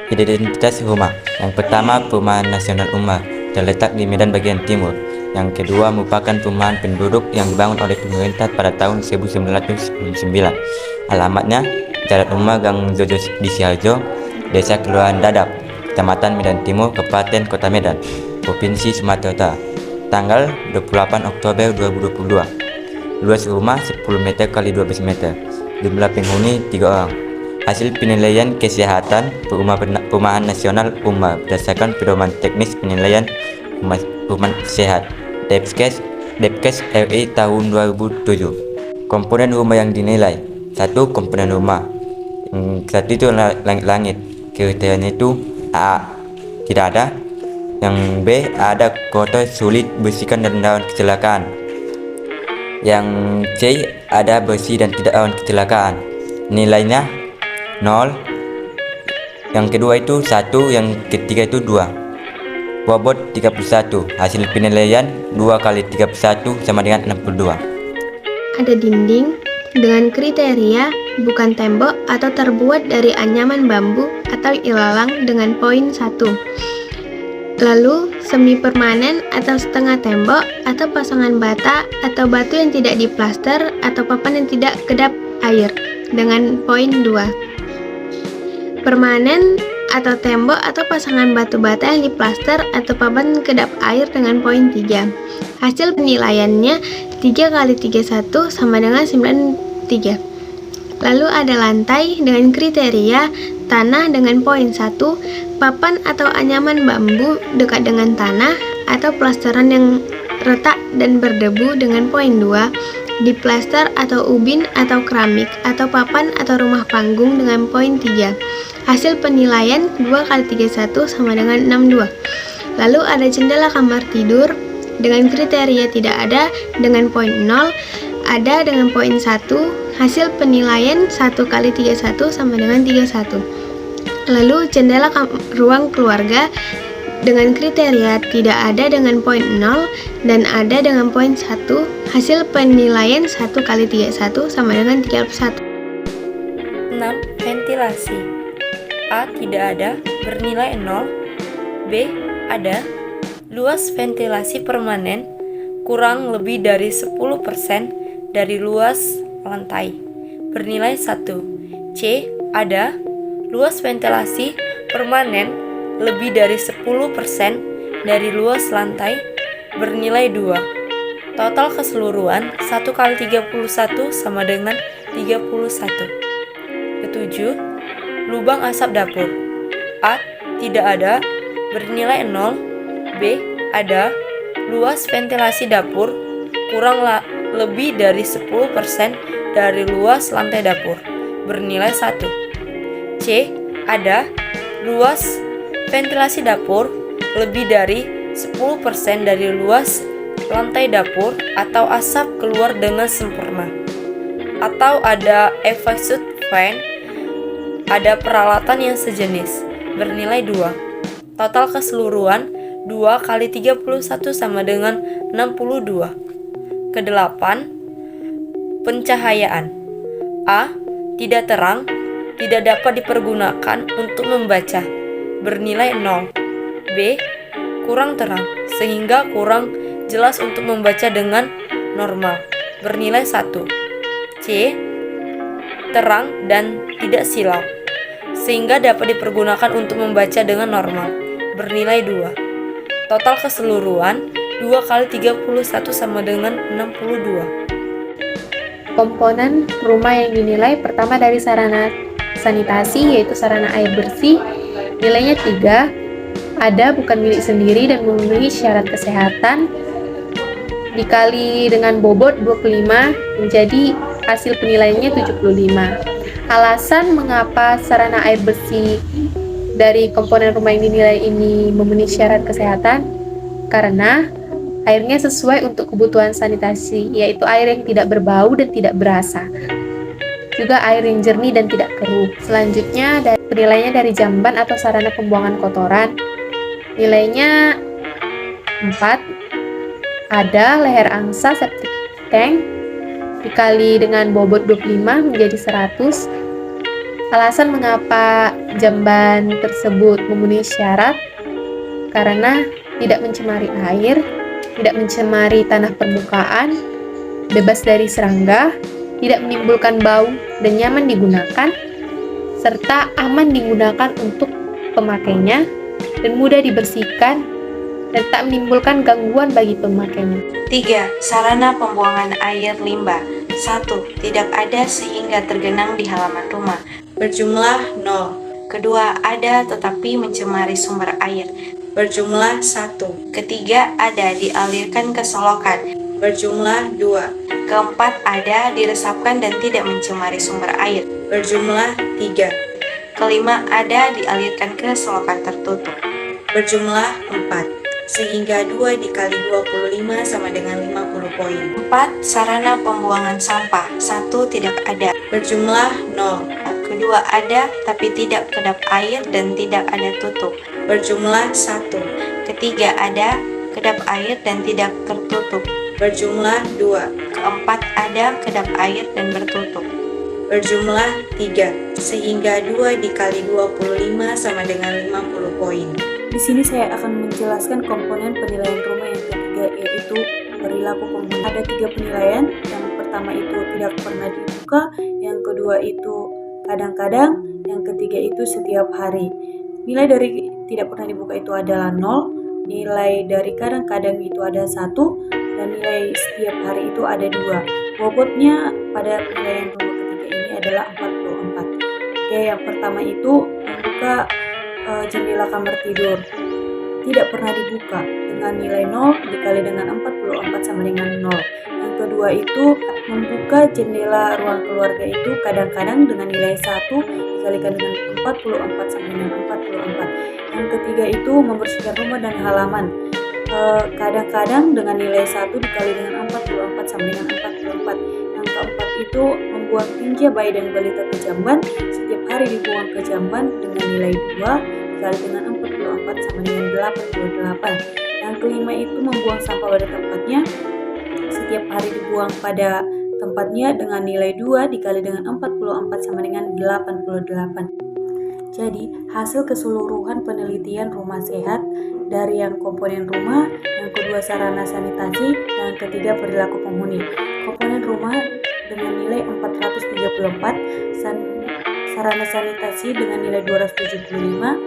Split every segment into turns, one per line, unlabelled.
Identitas rumah. Yang pertama, Perumahan Nasional Ummah, terletak di Medan bagian timur. Yang kedua, merupakan perumahan penduduk yang dibangun oleh pemerintah pada tahun 1999. Alamatnya, Jalan Ummah, Gang Jojo di Siharjo, Desa Kelurahan Dadap, Kecamatan Medan Timur, Kabupaten Kota Medan, Provinsi Sumatera Utara. Tanggal 28 Oktober 2022. Luas rumah 10 meter x 12 meter. Jumlah penghuni 3 orang. Hasil penilaian kesehatan Perumahan Nasional Ummah berdasarkan pedoman teknis penilaian perumahan sehat Depkes RI tahun 2007. Komponen rumah yang dinilai. 1. Komponen rumah. Satu itu langit-langit. Kriterianya itu A. Tidak ada. Yang B. Ada, kotor, sulit bersihkan dan rawan kecelakaan. Yang C. Ada, bersih dan tidak rawan kecelakaan. Nilainya 0. Yang kedua itu 1, yang ketiga itu 2. Bobot 31. Hasil penilaian 2 kali 31 sama dengan 62.
Ada dinding dengan kriteria bukan tembok atau terbuat dari anyaman bambu atau ilalang dengan poin 1. Lalu semi permanen atau setengah tembok atau pasangan bata atau batu yang tidak diplaster atau papan yang tidak kedap air dengan poin 2. Permanen atau tembok atau pasangan batu bata yang diplaster atau papan kedap air dengan poin 3. Hasil penilaiannya 3 kali 31 sama dengan 93. Lalu ada lantai dengan kriteria tanah dengan poin 1, papan atau anyaman bambu dekat dengan tanah atau plasteran yang retak dan berdebu dengan poin 2, diplaster atau ubin atau keramik atau papan atau rumah panggung dengan poin 3. Hasil penilaian 2 kali 31 sama dengan 62. Lalu ada jendela kamar tidur dengan kriteria tidak ada dengan poin 0, ada dengan poin 1. Hasil penilaian 1 kali 31 sama dengan 31. Lalu jendela ruang keluarga dengan kriteria tidak ada dengan poin 0 dan ada dengan poin 1. Hasil penilaian 1 kali 31 sama dengan 31.
6. Ventilasi. A. Tidak ada, bernilai 0. B. Ada, luas ventilasi permanen kurang lebih dari 10% dari luas lantai, bernilai 1. C. Ada, luas ventilasi permanen lebih dari 10% dari luas lantai, bernilai 2. Total keseluruhan 1 kali 31 sama dengan 31. Ketujuh, lubang asap dapur. A. Tidak ada, bernilai 0. B. Ada, luas ventilasi dapur kurang lebih dari 10% dari luas lantai dapur, bernilai 1. C. Ada, luas ventilasi dapur lebih dari 10% dari luas lantai dapur atau asap keluar dengan sempurna. Atau ada exhaust fan, ada peralatan yang sejenis, bernilai 2. Total keseluruhan 2 kali 31 sama dengan 62. Kedelapan, pencahayaan. A. Tidak terang, tidak dapat dipergunakan untuk membaca, bernilai 0. B. Kurang terang, sehingga kurang jelas untuk membaca dengan normal, bernilai 1. C. Terang dan tidak silau, sehingga dapat dipergunakan untuk membaca dengan normal, bernilai 2. Total keseluruhan 2 kali 31 sama dengan 62.
Komponen rumah yang dinilai pertama dari sarana sanitasi, yaitu sarana air bersih, nilainya 3, ada, bukan milik sendiri dan memenuhi syarat kesehatan, dikali dengan bobot 25 menjadi hasil penilaiannya 75. Alasan mengapa sarana air bersih dari komponen rumah yang dinilai ini memenuhi syarat kesehatan, karena airnya sesuai untuk kebutuhan sanitasi, yaitu air yang tidak berbau dan tidak berasa. Juga air yang jernih dan tidak keruh. Selanjutnya, penilaiannya dari jamban atau sarana pembuangan kotoran. Nilainya 4. Ada, leher angsa septic tank dikali dengan bobot 25 menjadi 100. Alasan mengapa jamban tersebut memenuhi syarat karena tidak mencemari air, tidak mencemari tanah permukaan, bebas dari serangga, tidak menimbulkan bau dan nyaman digunakan, serta aman digunakan untuk pemakainya dan mudah dibersihkan dan tak menimbulkan gangguan bagi pemakainya.
3. Sarana pembuangan air limbah. 1. Tidak ada sehingga tergenang di halaman rumah. Berjumlah 0. Kedua, ada tetapi mencemari sumber air. Berjumlah 1. Ketiga, ada dialirkan ke selokan. Berjumlah 2. Keempat, ada diresapkan dan tidak mencemari sumber air. Berjumlah 3. Kelima, ada dialirkan ke selokan tertutup. Berjumlah 4. Sehingga 2 dikali 25 sama dengan 50 poin. 4. Sarana pembuangan sampah. 1. Tidak ada. Berjumlah 0. Kedua, ada tapi tidak kedap air dan tidak ada tutup. Berjumlah 1. Ketiga, ada kedap air dan tidak tertutup. Berjumlah 2. Keempat, ada kedap air dan bertutup. Berjumlah 3. Sehingga 2 dikali 25 sama dengan 50 poin.
Di sini saya akan menjelaskan komponen penilaian rumah yang ketiga, yaitu perilaku penghuni. Ada 3 penilaian. Yang pertama itu tidak pernah dibuka, yang kedua itu kadang-kadang, yang ketiga itu setiap hari. Nilai dari tidak pernah dibuka itu adalah 0, nilai dari kadang-kadang itu ada 1, dan nilai setiap hari itu ada 2. Bobotnya pada penilaian rumah ketiga ini adalah 44. Oke, yang pertama itu membuka jendela kamar tidur tidak pernah dibuka dengan nilai 0 dikali dengan 44 sama dengan 0. Yang kedua itu membuka jendela ruang keluarga itu kadang-kadang dengan nilai 1 dikalikan dengan 44 sama dengan 44. Yang ketiga itu membersihkan rumah dan halaman kadang-kadang dengan nilai 1 dikali dengan 44 sama dengan 44. Yang keempat itu membuang tinja bayi dan balita ke jamban, setiap hari dibuang ke jamban dengan nilai 2 dikali dengan 44 sama dengan 88. Yang kelima itu membuang sampah pada tempatnya, setiap hari dibuang pada tempatnya dengan nilai 2 dikali dengan 44 sama dengan 88. Jadi, hasil keseluruhan penelitian rumah sehat dari yang komponen rumah, yang kedua sarana sanitasi, yang ketiga perilaku penghuni. Komponen rumah dengan nilai 434, sarana sanitasi dengan nilai 275,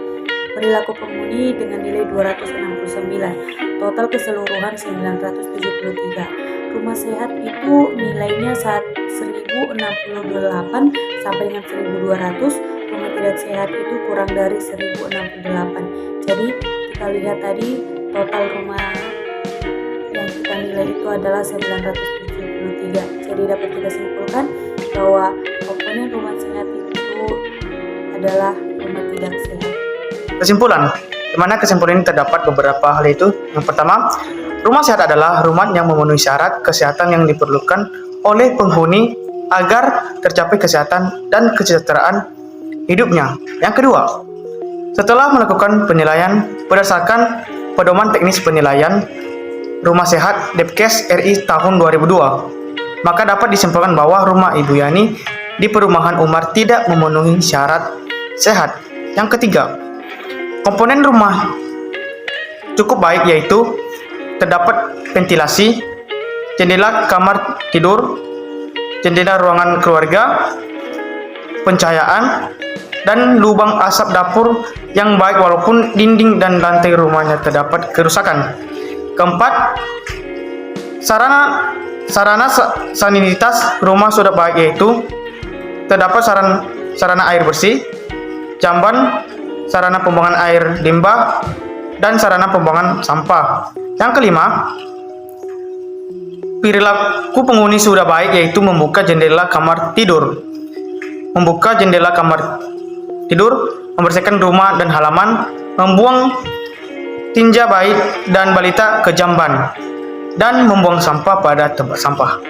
perilaku penghuni dengan nilai 269, total keseluruhan 973. Rumah sehat itu nilainya saat 1068 sampai dengan 1200, rumah tidak sehat itu kurang dari 1068. Jadi kita lihat tadi total rumah yang kita nilai itu adalah 973. Jadi dapat kita simpulkan bahwa komponen rumah sehat itu adalah rumah tidak sehat.
Kesimpulan, di mana kesimpulan ini terdapat beberapa hal itu. Yang pertama, rumah sehat adalah rumah yang memenuhi syarat kesehatan yang diperlukan oleh penghuni agar tercapai kesehatan dan kesejahteraan hidupnya. Yang kedua, setelah melakukan penilaian berdasarkan pedoman teknis penilaian rumah sehat Depkes RI tahun 2002, maka dapat disimpulkan bahwa rumah Ibu Yani di Perumahan Umar tidak memenuhi syarat sehat. Yang ketiga, komponen rumah cukup baik, yaitu terdapat ventilasi, jendela kamar tidur, jendela ruangan keluarga, pencahayaan, dan lubang asap dapur yang baik walaupun dinding dan lantai rumahnya terdapat kerusakan. Keempat, sarana sanitasi rumah sudah baik, yaitu terdapat sarana air bersih, jamban, sarana pembuangan air limbah, dan sarana pembuangan sampah. Yang kelima, perilaku penghuni sudah baik, yaitu membuka jendela kamar tidur, membersihkan rumah dan halaman, membuang tinja bayi dan balita ke jamban, dan membuang sampah pada tempat sampah.